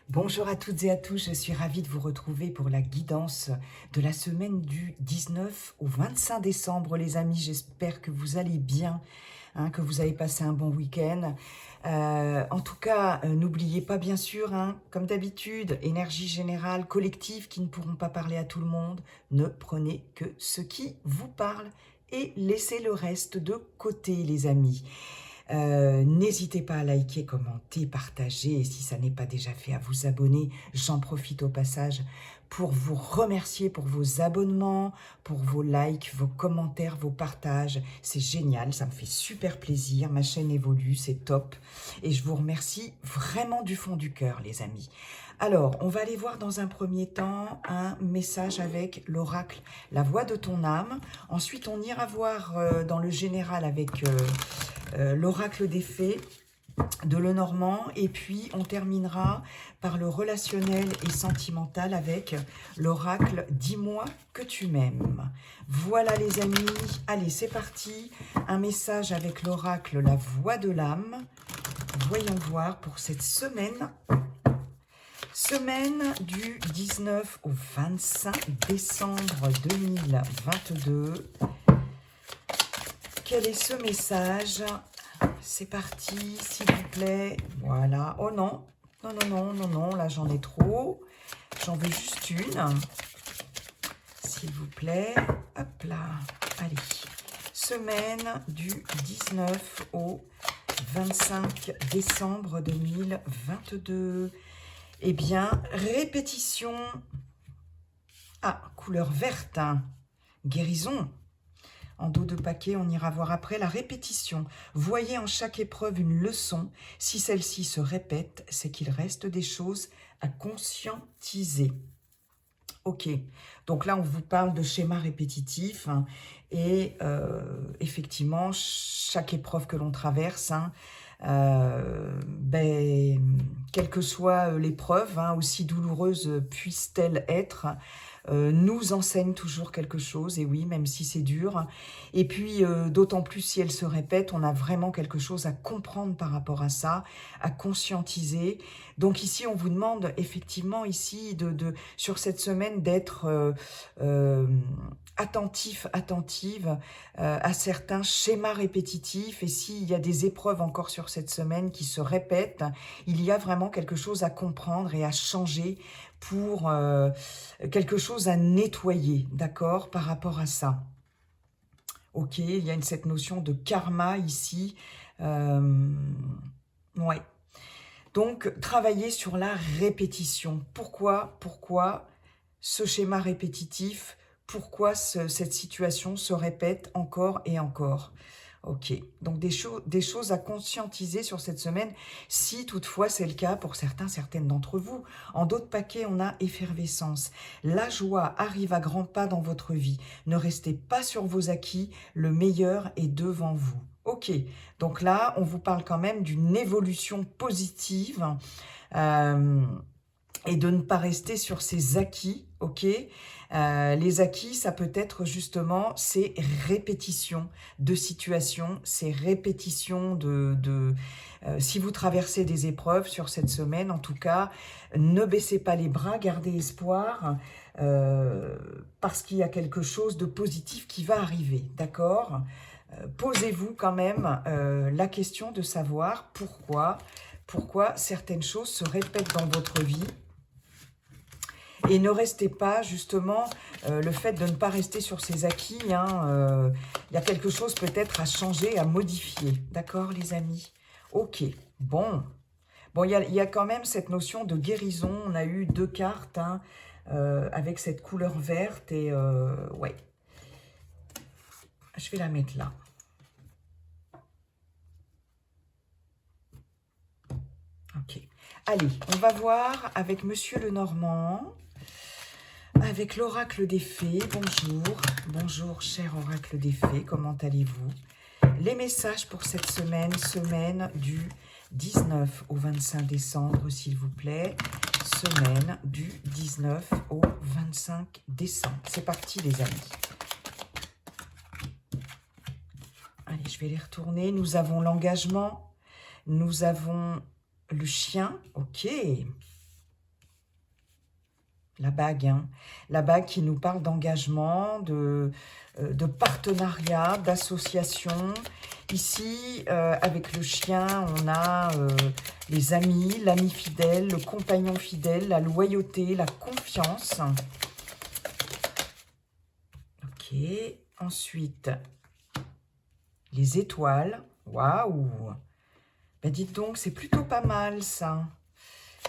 Bonjour à toutes et à tous, je suis ravie de vous retrouver pour la guidance de la semaine du 19 au 25 décembre, les amis. J'espère que vous allez bien, que vous avez passé un bon week-end. En tout cas, n'oubliez pas bien sûr, comme d'habitude, énergie générale, collective qui ne pourront pas parler à tout le monde. Ne prenez que ce qui vous parle et laissez le reste de côté, les amis. N'hésitez pas à liker, commenter, partager et si ça n'est pas déjà fait, à vous abonner. J'en profite au passage pour vous remercier pour vos abonnements, pour vos likes, vos commentaires, vos partages. C'est génial, ça me fait super plaisir. Ma chaîne évolue, c'est top. Et je vous remercie vraiment du fond du cœur, les amis. Alors, on va aller voir dans un premier temps un message avec l'oracle, la voix de ton âme. Ensuite, on ira voir dans le général avec l'oracle des fées de Lenormand, et puis on terminera par le relationnel et sentimental avec l'oracle Dis-moi que tu m'aimes. Voilà les amis, allez c'est parti, un message avec l'oracle La Voix de l'âme. Voyons voir pour cette semaine du 19 au 25 décembre 2022. Quel est ce message? C'est parti, s'il vous plaît. Voilà. Oh non, non, non, non, non, non, là j'en ai trop. J'en veux juste une. S'il vous plaît. Hop là. Allez. Semaine du 19 au 25 décembre 2022. Eh bien, répétition. Ah, couleur verte. Guérison. En dos de paquet, on ira voir après la répétition. Voyez en chaque épreuve une leçon. Si celle-ci se répète, c'est qu'il reste des choses à conscientiser. Ok, donc là, on vous parle de schéma répétitif. Et effectivement, chaque épreuve que l'on traverse, quelle que soit l'épreuve, aussi douloureuse puisse-t-elle être, nous enseigne toujours quelque chose, et oui, même si c'est dur. Et puis, d'autant plus si elle se répète, on a vraiment quelque chose à comprendre par rapport à ça, à conscientiser. Donc ici, on vous demande effectivement ici, sur cette semaine, d'être attentif, attentive à certains schémas répétitifs. Et s'il y a des épreuves encore sur cette semaine qui se répètent, il y a vraiment quelque chose à comprendre et à changer pour quelque chose à nettoyer, d'accord, par rapport à ça. Ok, il y a cette notion de karma ici. Ouais. Donc, travailler sur la répétition. Pourquoi ce schéma répétitif? Pourquoi cette situation se répète encore et encore? Ok, donc des choses à conscientiser sur cette semaine, si toutefois c'est le cas pour certaines d'entre vous. En d'autres paquets, on a effervescence. La joie arrive à grands pas dans votre vie. Ne restez pas sur vos acquis, le meilleur est devant vous. Ok, donc là, on vous parle quand même d'une évolution positive et de ne pas rester sur ses acquis, ok. Les acquis, ça peut être justement ces répétitions de situations, ces répétitions si vous traversez des épreuves sur cette semaine, en tout cas, ne baissez pas les bras, gardez espoir, parce qu'il y a quelque chose de positif qui va arriver, d'accord? Posez-vous quand même la question de savoir pourquoi certaines choses se répètent dans votre vie. Et ne restez pas, justement, le fait de ne pas rester sur ses acquis, il y a quelque chose peut-être à changer, à modifier. D'accord, les amis? Ok, bon. Bon, il y a quand même cette notion de guérison. On a eu 2 cartes avec cette couleur verte. Et ouais, je vais la mettre là. Ok. Allez, on va voir avec Monsieur Lenormand. Avec l'oracle des fées, bonjour. Bonjour, cher oracle des fées, comment allez-vous? Les messages pour cette semaine du 19 au 25 décembre, s'il vous plaît. Semaine du 19 au 25 décembre. C'est parti, les amis. Allez, je vais les retourner. Nous avons l'engagement. Nous avons le chien. Ok. la bague, hein. La bague qui nous parle d'engagement, de partenariat, d'association. Ici, avec le chien, on a les amis, l'ami fidèle, le compagnon fidèle, la loyauté, la confiance. Ok, ensuite, les étoiles. Waouh! Ben dites donc, c'est plutôt pas mal ça,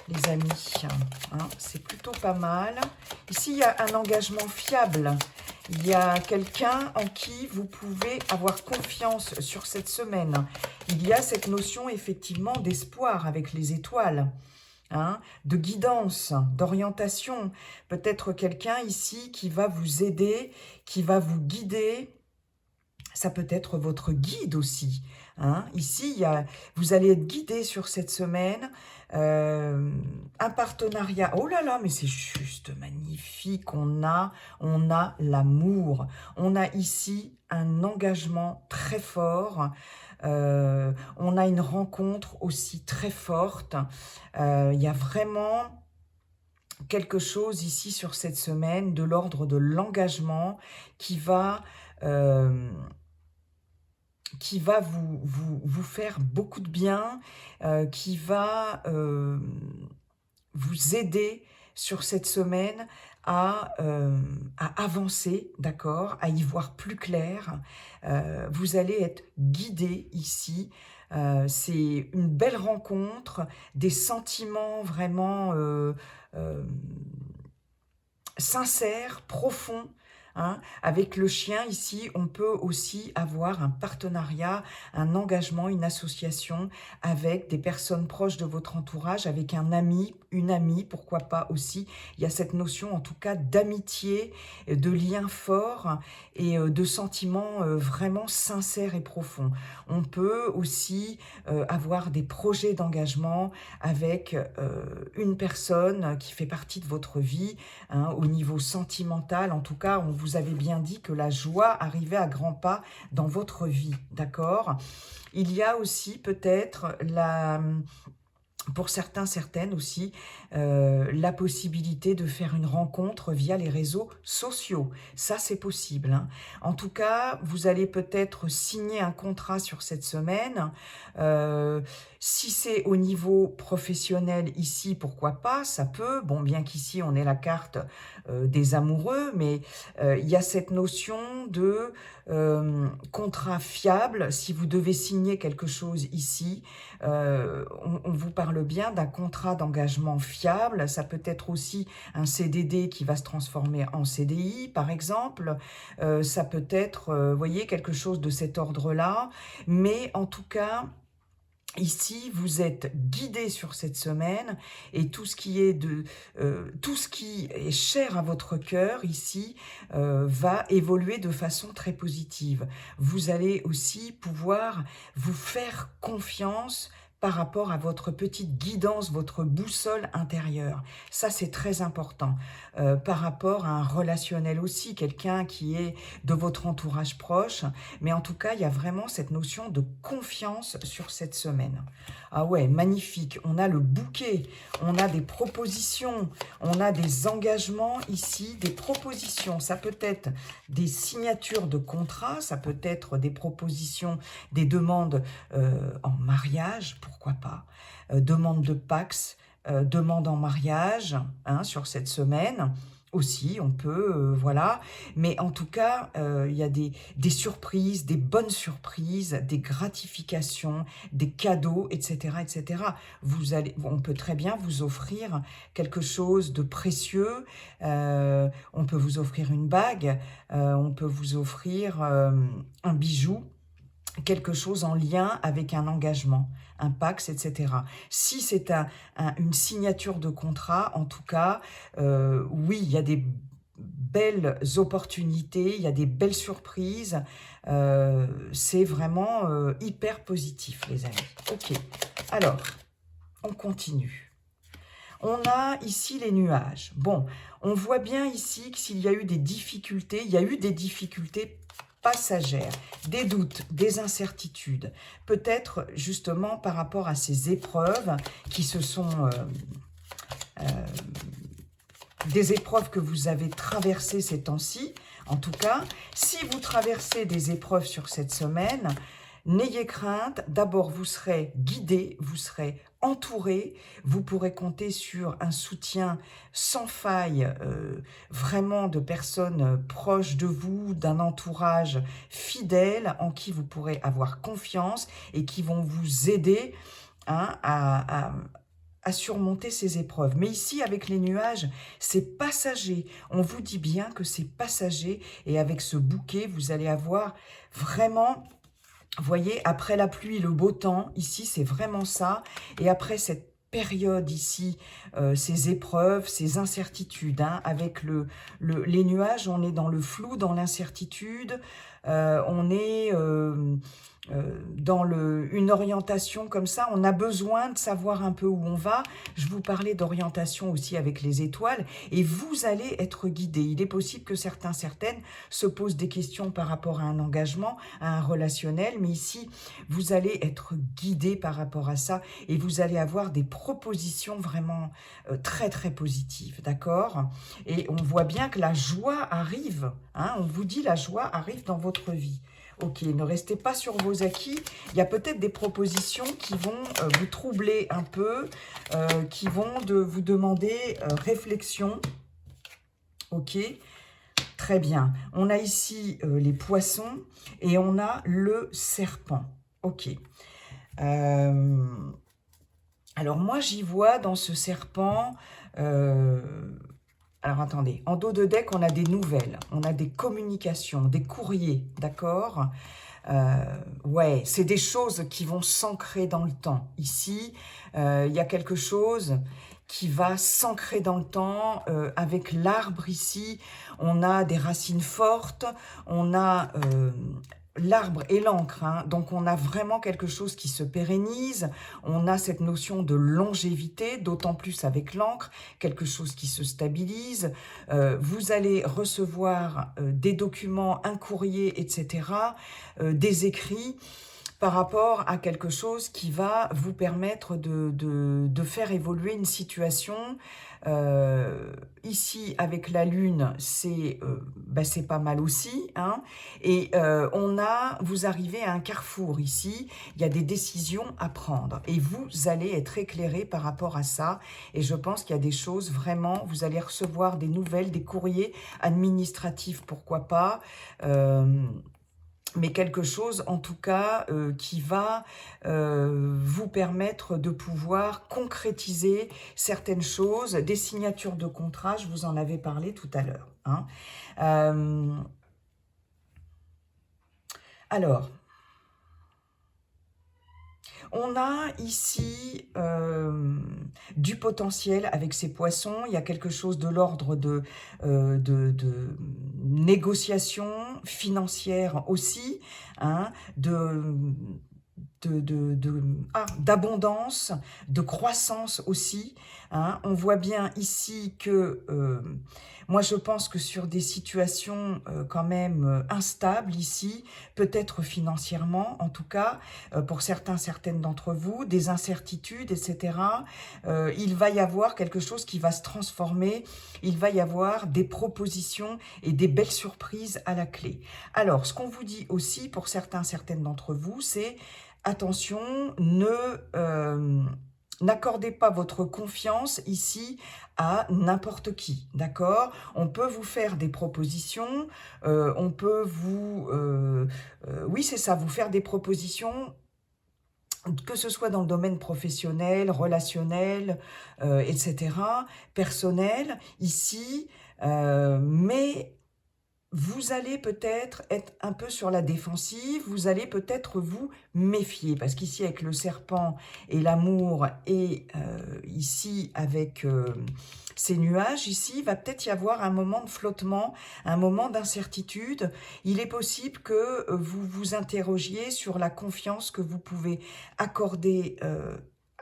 les amis. Hein, c'est plutôt pas mal. Ici, il y a un engagement fiable. Il y a quelqu'un en qui vous pouvez avoir confiance sur cette semaine. Il y a cette notion effectivement d'espoir avec les étoiles. Hein, de guidance, d'orientation. Peut-être quelqu'un ici qui va vous aider, qui va vous guider. Ça peut être votre guide aussi. Hein. Ici, vous allez être guidé sur cette semaine. Un partenariat. Oh là là, mais c'est juste magnifique. On a l'amour. On a ici un engagement très fort. On a une rencontre aussi très forte. Il y a vraiment quelque chose ici sur cette semaine de l'ordre de l'engagement qui va vous faire beaucoup de bien, qui va vous aider sur cette semaine à avancer, d'accord, à y voir plus clair. Vous allez être guidé ici. C'est une belle rencontre, des sentiments vraiment sincères, profonds. Hein. Avec le chien, ici, on peut aussi avoir un partenariat, un engagement, une association avec des personnes proches de votre entourage, avec un ami, une amie, pourquoi pas aussi. Il y a cette notion, en tout cas, d'amitié, de lien fort et de sentiments vraiment sincères et profonds. On peut aussi avoir des projets d'engagement avec une personne qui fait partie de votre vie, hein, au niveau sentimental. En tout cas, on vous avait bien dit que la joie arrivait à grands pas dans votre vie, d'accord? Il y a aussi peut-être pour certains, certaines aussi, la possibilité de faire une rencontre via les réseaux sociaux. Ça, c'est possible. Hein. En tout cas, vous allez peut-être signer un contrat sur cette semaine. Si c'est au niveau professionnel ici, pourquoi pas, ça peut. Bon, bien qu'ici, on ait la carte des amoureux, mais il y a cette notion de contrat fiable. Si vous devez signer quelque chose ici, on vous parle bien d'un contrat d'engagement fiable. Ça peut être aussi un CDD qui va se transformer en CDI, par exemple. Ça peut être, vous voyez, quelque chose de cet ordre-là. Mais en tout cas, ici, vous êtes guidé sur cette semaine et tout ce qui est cher à votre cœur ici va évoluer de façon très positive. Vous allez aussi pouvoir vous faire confiance par rapport à votre petite guidance, votre boussole intérieure. Ça, c'est très important. Par rapport à un relationnel aussi, quelqu'un qui est de votre entourage proche. Mais en tout cas, il y a vraiment cette notion de confiance sur cette semaine. Ah ouais, magnifique. On a le bouquet, on a des propositions, on a des engagements ici, des propositions. Ça peut être des signatures de contrats, ça peut être des propositions, des demandes en mariage, pourquoi pas, demande de Pax, demande en mariage, hein, sur cette semaine. Aussi, on peut, voilà. Mais en tout cas, il y a des surprises, des bonnes surprises, des gratifications, des cadeaux, etc., etc. On peut très bien vous offrir quelque chose de précieux. On peut vous offrir une bague, on peut vous offrir un bijou, quelque chose en lien avec un engagement, un Pax, etc. Si c'est une signature de contrat, en tout cas, oui, il y a des belles opportunités, il y a des belles surprises. C'est vraiment hyper positif, les amis. Ok, alors, on continue. On a ici les nuages. Bon, on voit bien ici que s'il y a eu des difficultés, il y a eu des difficultés passagères, des doutes, des incertitudes, peut-être justement par rapport à ces épreuves qui se sont des épreuves que vous avez traversées ces temps-ci. En tout cas, si vous traversez des épreuves sur cette semaine, n'ayez crainte. D'abord, vous serez guidé, vous serez entouré. Vous pourrez compter sur un soutien sans faille, vraiment de personnes proches de vous, d'un entourage fidèle en qui vous pourrez avoir confiance et qui vont vous aider hein, à surmonter ces épreuves. Mais ici, avec les nuages, c'est passager. On vous dit bien que c'est passager. Et avec ce bouquet, vous allez avoir vraiment... Vous voyez, après la pluie, le beau temps, ici, c'est vraiment ça. Et après cette période ici, ces épreuves, ces incertitudes, hein, avec les nuages, on est dans le flou, dans l'incertitude, on est dans une orientation comme ça, on a besoin de savoir un peu où on va. Je vous parlais d'orientation aussi avec les étoiles, et vous allez être guidé. Il est possible que certaines se posent des questions par rapport à un engagement, à un relationnel, mais ici, vous allez être guidé par rapport à ça, et vous allez avoir des propositions vraiment très très positives, d'accord? Et on voit bien que la joie arrive, hein, on vous dit la joie arrive dans votre vie. Ok, ne restez pas sur vos acquis. Il y a peut-être des propositions qui vont vous troubler un peu, qui vont vous demander réflexion. Ok, très bien. On a ici les poissons et on a le serpent. Ok. Alors moi, j'y vois dans ce serpent... alors, attendez, en dos de deck, on a des nouvelles, on a des communications, des courriers, d'accord? Ouais, c'est des choses qui vont s'ancrer dans le temps. Ici, il y a quelque chose qui va s'ancrer dans le temps. Avec l'arbre ici, on a des racines fortes, on a... l'arbre et l'encre, hein. Donc on a vraiment quelque chose qui se pérennise, on a cette notion de longévité, d'autant plus avec l'encre, quelque chose qui se stabilise, vous allez recevoir des documents, un courrier, etc., des écrits, par rapport à quelque chose qui va vous permettre de faire évoluer une situation. Ici, avec la Lune, c'est pas mal aussi. Hein, et vous arrivez à un carrefour ici. Il y a des décisions à prendre. Et vous allez être éclairé par rapport à ça. Et je pense qu'il y a des choses vraiment... Vous allez recevoir des nouvelles, des courriers administratifs, pourquoi pas. Mais quelque chose, en tout cas, qui va vous permettre de pouvoir concrétiser certaines choses, des signatures de contrat, je vous en avais parlé tout à l'heure. Hein. Alors, on a ici du potentiel avec ces poissons. Il y a quelque chose de l'ordre de négociation financière aussi, hein, d'abondance, de croissance aussi. Hein. On voit bien ici que, moi je pense que sur des situations quand même instables ici, peut-être financièrement en tout cas, pour certaines d'entre vous, des incertitudes, etc. Il va y avoir quelque chose qui va se transformer, il va y avoir des propositions et des belles surprises à la clé. Alors, ce qu'on vous dit aussi pour certaines d'entre vous, c'est attention, n'accordez pas votre confiance ici à n'importe qui, d'accord? On peut vous faire des propositions, on peut vous... oui, c'est ça, vous faire des propositions, que ce soit dans le domaine professionnel, relationnel, etc., personnel, ici, mais... Vous allez peut-être être un peu sur la défensive, vous allez peut-être vous méfier, parce qu'ici avec le serpent et l'amour, et ici avec ces nuages, ici, il va peut-être y avoir un moment de flottement, un moment d'incertitude. Il est possible que vous vous interrogiez sur la confiance que vous pouvez accorder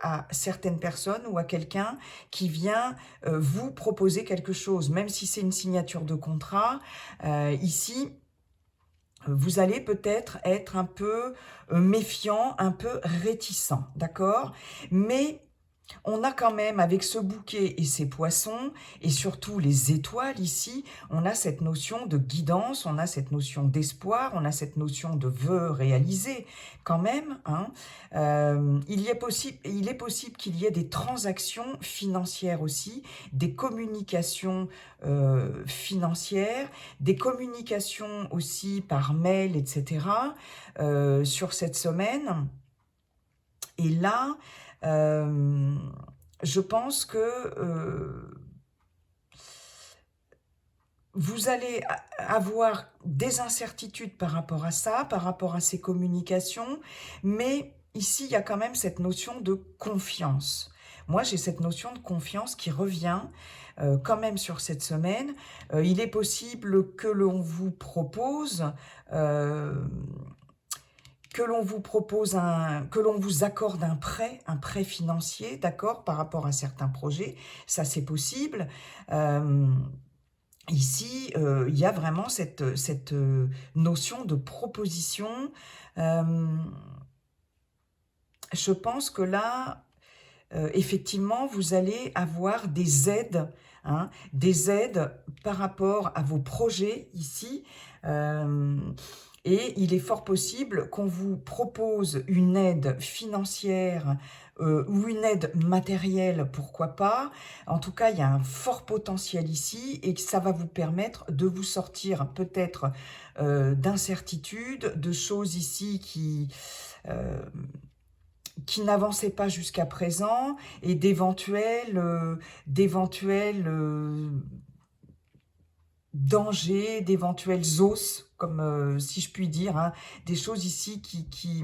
à certaines personnes ou à quelqu'un qui vient vous proposer quelque chose, même si c'est une signature de contrat. Ici, vous allez peut-être être un peu méfiant, un peu réticent, d'accord? Mais on a quand même, avec ce bouquet et ces poissons, et surtout les étoiles ici, on a cette notion de guidance, on a cette notion d'espoir, on a cette notion de vœu réalisé quand même. Hein. Il est possible qu'il y ait des transactions financières aussi, des communications financières, des communications aussi par mail, etc. Sur cette semaine. Et là, je pense que vous allez avoir des incertitudes par rapport à ça, par rapport à ces communications, mais ici, il y a quand même cette notion de confiance. Moi, j'ai cette notion de confiance qui revient quand même sur cette semaine. Il est possible que l'on vous propose... que l'on vous accorde un prêt financier, d'accord, par rapport à certains projets, ça c'est possible. Ici, il y a vraiment cette notion de proposition. Je pense que là, effectivement, vous allez avoir des aides, hein, des aides par rapport à vos projets ici. Et il est fort possible qu'on vous propose une aide financière ou une aide matérielle, pourquoi pas. En tout cas, il y a un fort potentiel ici et que ça va vous permettre de vous sortir peut-être d'incertitudes, de choses ici qui n'avançaient pas jusqu'à présent et d'éventuels dangers, d'éventuels os, comme si je puis dire, hein, des choses ici qui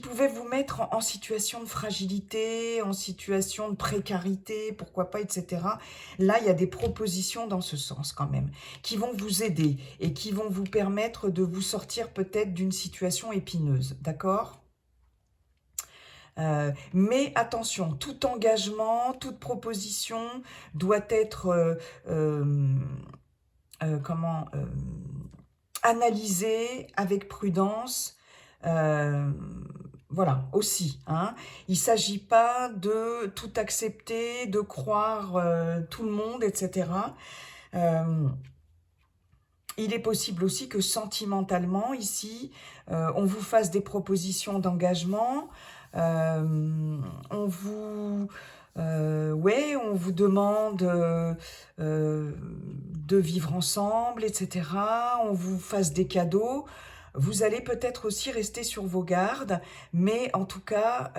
pouvaient vous mettre en situation de fragilité, en situation de précarité, pourquoi pas, etc. Là, il y a des propositions dans ce sens quand même, qui vont vous aider et qui vont vous permettre de vous sortir peut-être d'une situation épineuse, d'accord ? Mais attention, tout engagement, toute proposition doit être analysée avec prudence. Voilà, aussi. Hein. Il ne s'agit pas de tout accepter, de croire tout le monde, etc. Il est possible aussi que sentimentalement, ici, on vous fasse des propositions d'engagement. On vous demande de vivre ensemble, etc. On vous fasse des cadeaux. Vous allez peut-être aussi rester sur vos gardes, mais en tout cas,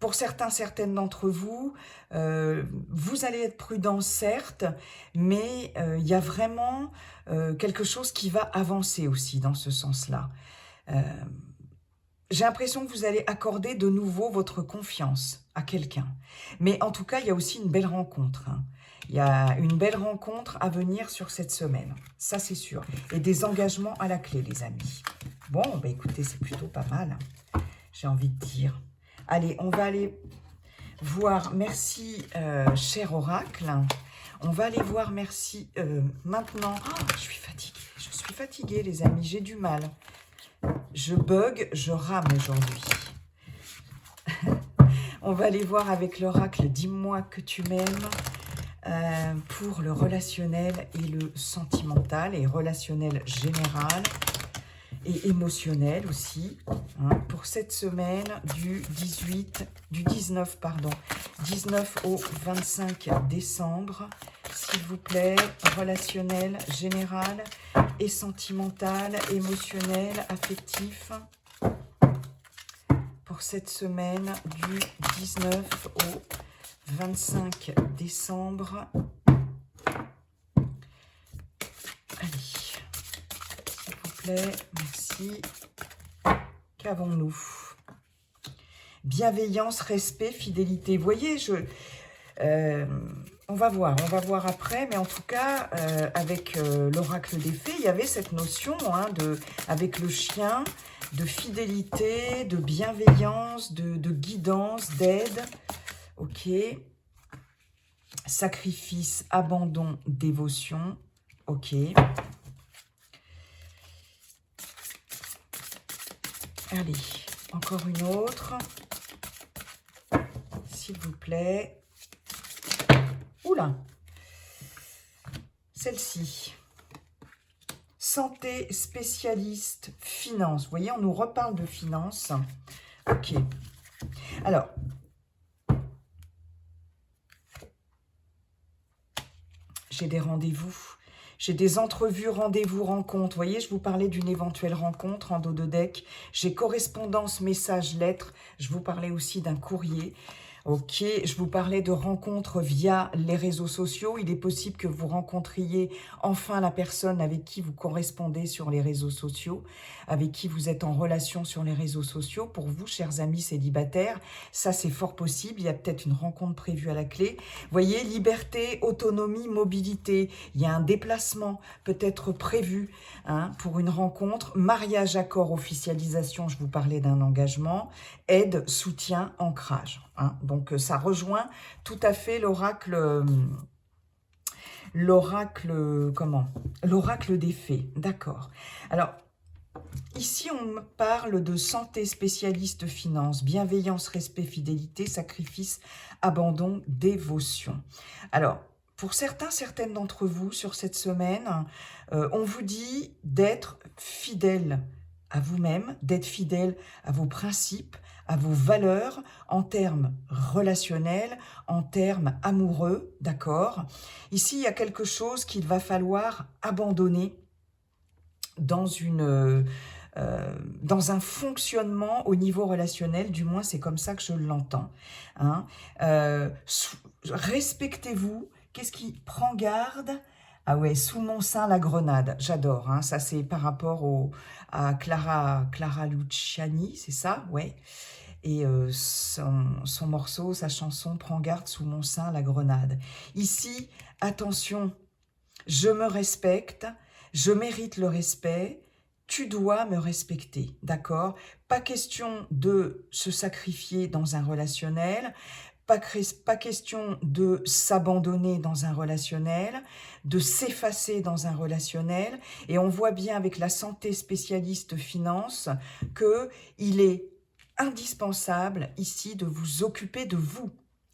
pour certaines d'entre vous, vous allez être prudent, certes, mais il y a vraiment quelque chose qui va avancer aussi dans ce sens-là. J'ai l'impression que vous allez accorder de nouveau votre confiance à quelqu'un. Mais en tout cas, il y a aussi une belle rencontre. Hein. Il y a une belle rencontre à venir sur cette semaine. Ça, c'est sûr. Et des engagements à la clé, les amis. Bon, bah écoutez, c'est plutôt pas mal. Hein. J'ai envie de dire. Allez, on va aller voir. Merci, cher oracle. On va aller voir, merci, maintenant. Oh, je suis fatiguée, les amis. J'ai du mal. Je bug, je rame aujourd'hui. On va aller voir avec l'oracle « Dis-moi que tu m'aimes » pour le relationnel et le sentimental et relationnel général et émotionnel aussi. Hein, pour cette semaine du 19 au 25 décembre. S'il vous plaît, relationnel général et sentimental, émotionnel, affectif. Pour cette semaine du 19 au 25 décembre. Allez, s'il vous plaît, merci. Qu'avons-nous? Bienveillance, respect, fidélité. Vous voyez, on va voir après, mais en tout cas, avec l'oracle des fées, il y avait cette notion, hein, avec le chien, de fidélité, de bienveillance, de guidance, d'aide. Ok. Sacrifice, abandon, dévotion. Ok. Allez, encore une autre. S'il vous plaît. Oula! Celle-ci. Santé, spécialiste, finance. Vous voyez, on nous reparle de finance. Ok. Alors, j'ai des rendez-vous. J'ai des entrevues, rendez-vous, rencontres. Vous voyez, je vous parlais d'une éventuelle rencontre en dos de deck. J'ai correspondance, message, lettre. Je vous parlais aussi d'un courrier. Ok, je vous parlais de rencontres via les réseaux sociaux. Il est possible que vous rencontriez enfin la personne avec qui vous correspondez sur les réseaux sociaux, avec qui vous êtes en relation sur les réseaux sociaux. Pour vous, chers amis célibataires, ça c'est fort possible. Il y a peut-être une rencontre prévue à la clé. Vous voyez, liberté, autonomie, mobilité. Il y a un déplacement peut-être prévu pour une rencontre. Mariage, accord, officialisation, je vous parlais d'un engagement. Aide, soutien, ancrage. Donc, ça rejoint tout à fait l'oracle des faits. D'accord. Alors, ici, on me parle de santé, spécialiste, finance, bienveillance, respect, fidélité, sacrifice, abandon, dévotion. Alors, pour certaines d'entre vous, sur cette semaine, on vous dit d'être fidèle à vous-même, d'être fidèle à vos principes, à vos valeurs en termes relationnels, en termes amoureux, d'accord? Ici, il y a quelque chose qu'il va falloir abandonner dans un fonctionnement au niveau relationnel, du moins c'est comme ça que je l'entends. Respectez-vous. Qu'est-ce qui prend garde? Ah ouais, sous mon sein la grenade, j'adore. Ça c'est par rapport à Clara Luciani, c'est ça? Ouais. Et son morceau, sa chanson, Prends garde sous mon sein la grenade. Ici, attention, je me respecte, je mérite le respect, tu dois me respecter, d'accord? Pas question de se sacrifier dans un relationnel, pas question de s'abandonner dans un relationnel, de s'effacer dans un relationnel. Et on voit bien avec la santé spécialiste finance qu'il est indispensable ici de vous occuper de vous,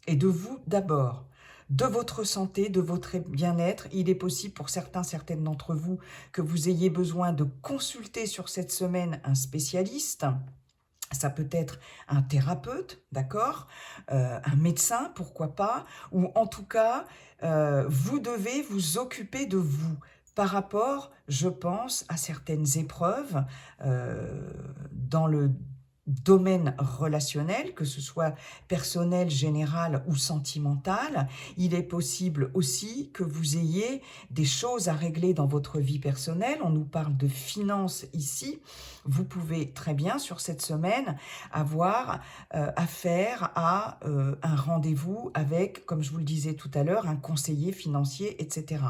et de vous d'abord, de votre santé, de votre bien-être. Il est possible pour certaines d'entre vous que vous ayez besoin de consulter sur cette semaine un spécialiste. Ça peut être un thérapeute, d'accord, un médecin, pourquoi pas, ou en tout cas, vous devez vous occuper de vous par rapport, je pense, à certaines épreuves dans le domaine relationnel, que ce soit personnel, général ou sentimental. Il est possible aussi que vous ayez des choses à régler dans votre vie personnelle. On nous parle de finances ici. Vous pouvez très bien, sur cette semaine, avoir affaire à un rendez-vous avec, comme je vous le disais tout à l'heure, un conseiller financier, etc.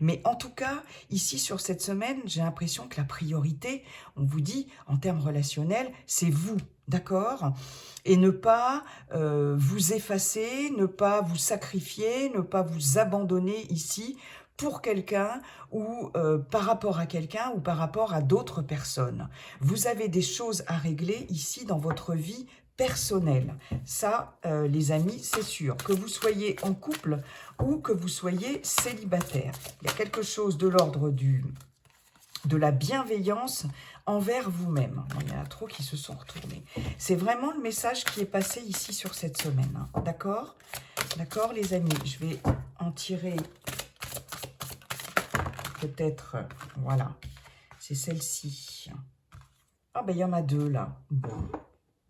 Mais en tout cas, ici, sur cette semaine, j'ai l'impression que la priorité, on vous dit, en termes relationnels, c'est vous, d'accord? Et ne pas vous effacer, ne pas vous sacrifier, ne pas vous abandonner ici pour quelqu'un ou par rapport à quelqu'un ou par rapport à d'autres personnes. Vous avez des choses à régler ici dans votre vie personnelle. Ça, les amis, c'est sûr. Que vous soyez en couple ou que vous soyez célibataire. Il y a quelque chose de l'ordre de la bienveillance envers vous-même. Il y en a trop qui se sont retournés. C'est vraiment le message qui est passé ici sur cette semaine. D'accord? D'accord, les amis? Je vais en tirer peut-être, voilà, c'est celle-ci. Ah ben il y en a deux là. Bon,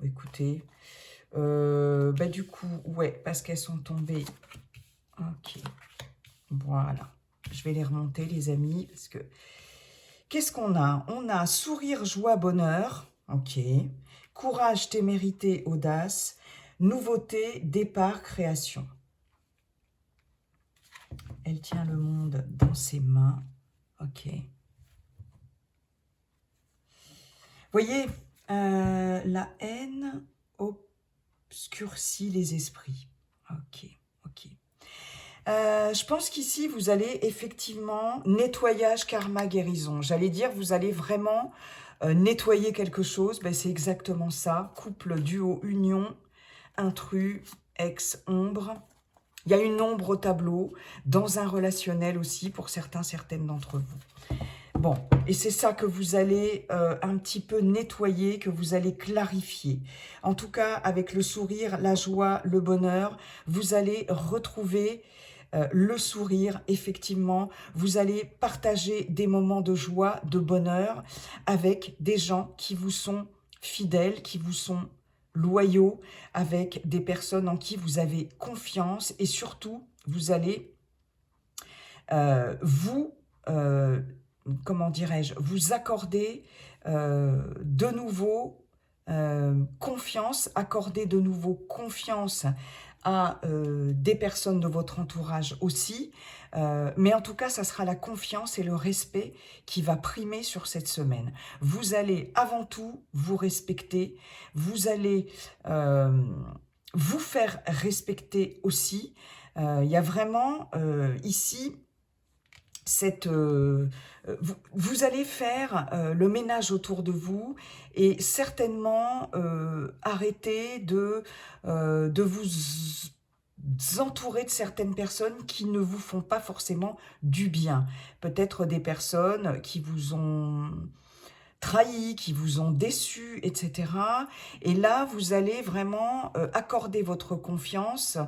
écoutez, du coup, ouais, parce qu'elles sont tombées. Ok, voilà. Je vais les remonter, les amis, parce que qu'est-ce qu'on a? On a sourire, joie, bonheur. Ok. Courage, témérité, audace. Nouveauté, départ, création. Elle tient le monde dans ses mains. Ok. Voyez, la haine obscurcit les esprits. Ok, ok. Je pense qu'ici, vous allez effectivement nettoyage, karma, guérison. J'allais dire, vous allez vraiment nettoyer quelque chose, ben c'est exactement ça. Couple, duo, union, intrus, ex, ombre. Il y a une ombre au tableau, dans un relationnel aussi, pour certains, certaines d'entre vous. Bon, et c'est ça que vous allez un petit peu nettoyer, que vous allez clarifier. En tout cas, avec le sourire, la joie, le bonheur, vous allez retrouver le sourire, effectivement. Vous allez partager des moments de joie, de bonheur, avec des gens qui vous sont fidèles, qui vous sont loyaux, avec des personnes en qui vous avez confiance, et surtout, vous allez comment dirais-je, vous accorder de nouveau confiance, accorder de nouveau confiance à des personnes de votre entourage aussi, mais en tout cas, ça sera la confiance et le respect qui va primer sur cette semaine. Vous allez avant tout vous respecter, vous allez vous faire respecter aussi. Il y a vraiment ici vous allez faire le ménage autour de vous et certainement arrêter de vous entourer de certaines personnes qui ne vous font pas forcément du bien. Peut-être des personnes qui vous ont trahi, qui vous ont déçu, etc. Et là, vous allez vraiment accorder votre confiance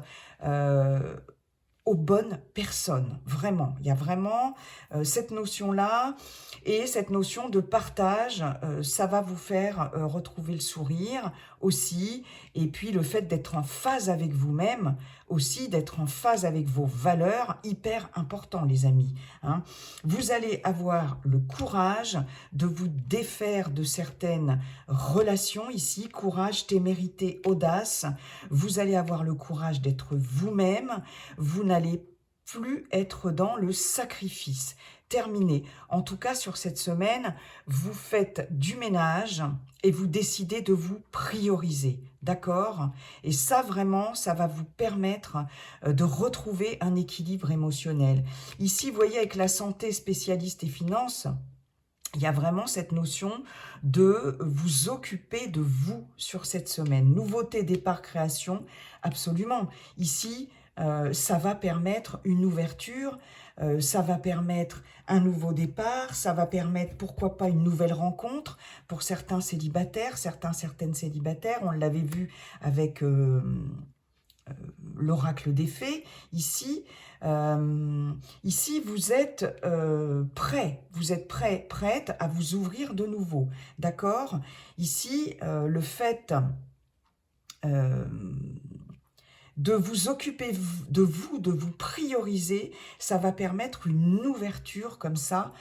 aux bonnes personnes, vraiment. Il y a vraiment cette notion-là et cette notion de partage, ça va vous faire retrouver le sourire aussi, et puis le fait d'être en phase avec vous-même, aussi d'être en phase avec vos valeurs, hyper important les amis. Hein. Vous allez avoir le courage de vous défaire de certaines relations ici, courage, témérité, audace. Vous allez avoir le courage d'être vous-même, vous n'allez plus être dans le sacrifice. Terminé. En tout cas, sur cette semaine, vous faites du ménage et vous décidez de vous prioriser. D'accord? Et ça, vraiment, ça va vous permettre de retrouver un équilibre émotionnel. Ici, vous voyez, avec la santé, spécialiste et finances, il y a vraiment cette notion de vous occuper de vous sur cette semaine. Nouveauté, départ, création, absolument. Ici, ça va permettre une ouverture, ça va permettre un nouveau départ, ça va permettre, pourquoi pas, une nouvelle rencontre pour certains célibataires, certaines célibataires. On l'avait vu avec l'oracle des fées, ici. Ici, vous êtes prêt, prête à vous ouvrir de nouveau, d'accord? Ici, le fait de vous occuper de vous, de vous prioriser, ça va permettre une ouverture comme ça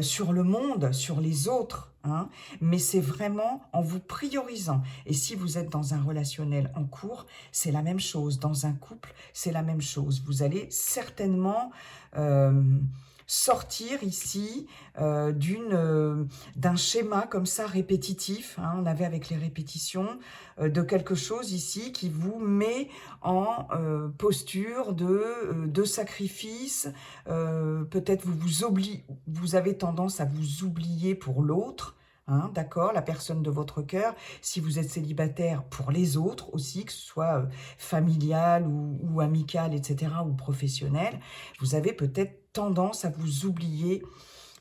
sur le monde, sur les autres. Hein, mais c'est vraiment en vous priorisant. Et si vous êtes dans un relationnel en cours, c'est la même chose. Dans un couple, c'est la même chose. Vous allez certainement sortir ici d'un schéma comme ça répétitif, hein, on avait avec les répétitions, de quelque chose ici qui vous met en posture de sacrifice, peut-être vous avez tendance à vous oublier pour l'autre, hein, d'accord, la personne de votre cœur, si vous êtes célibataire, pour les autres aussi, que ce soit familial ou amical, etc., ou professionnel, vous avez peut-être tendance à vous oublier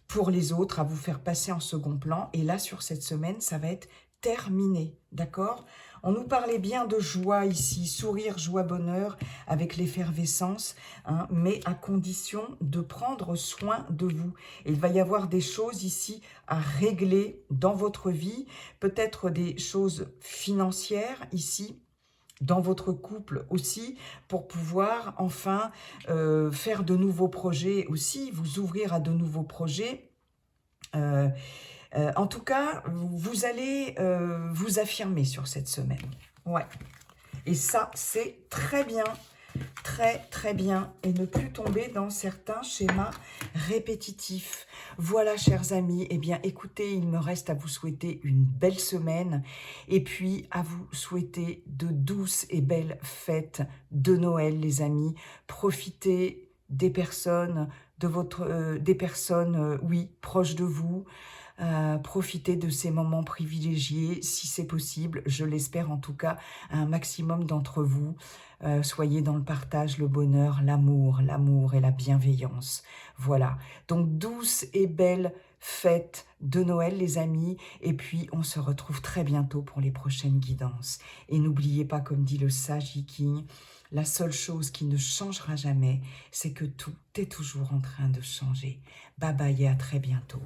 pour les autres, à vous faire passer en second plan. Et là, sur cette semaine, ça va être terminé, d'accord? On nous parlait bien de joie ici, sourire, joie, bonheur, avec l'effervescence, hein, mais à condition de prendre soin de vous. Et il va y avoir des choses ici à régler dans votre vie, peut-être des choses financières ici, dans votre couple aussi, pour pouvoir enfin faire de nouveaux projets aussi, vous ouvrir à de nouveaux projets. En tout cas, vous allez vous affirmer sur cette semaine. Ouais. Et ça, c'est très bien. Très, très bien. Et ne plus tomber dans certains schémas répétitifs. Voilà, chers amis. Eh bien, écoutez, il me reste à vous souhaiter une belle semaine. Et puis, à vous souhaiter de douces et belles fêtes de Noël, les amis. Profitez des personnes, oui, proches de vous. Profitez de ces moments privilégiés, si c'est possible. Je l'espère en tout cas, un maximum d'entre vous. Soyez dans le partage, le bonheur, l'amour et la bienveillance. Voilà. Donc, douce et belle fête de Noël, les amis. Et puis, on se retrouve très bientôt pour les prochaines guidances. Et n'oubliez pas, comme dit le sage Viking, la seule chose qui ne changera jamais, c'est que tout est toujours en train de changer. Bye bye et à très bientôt.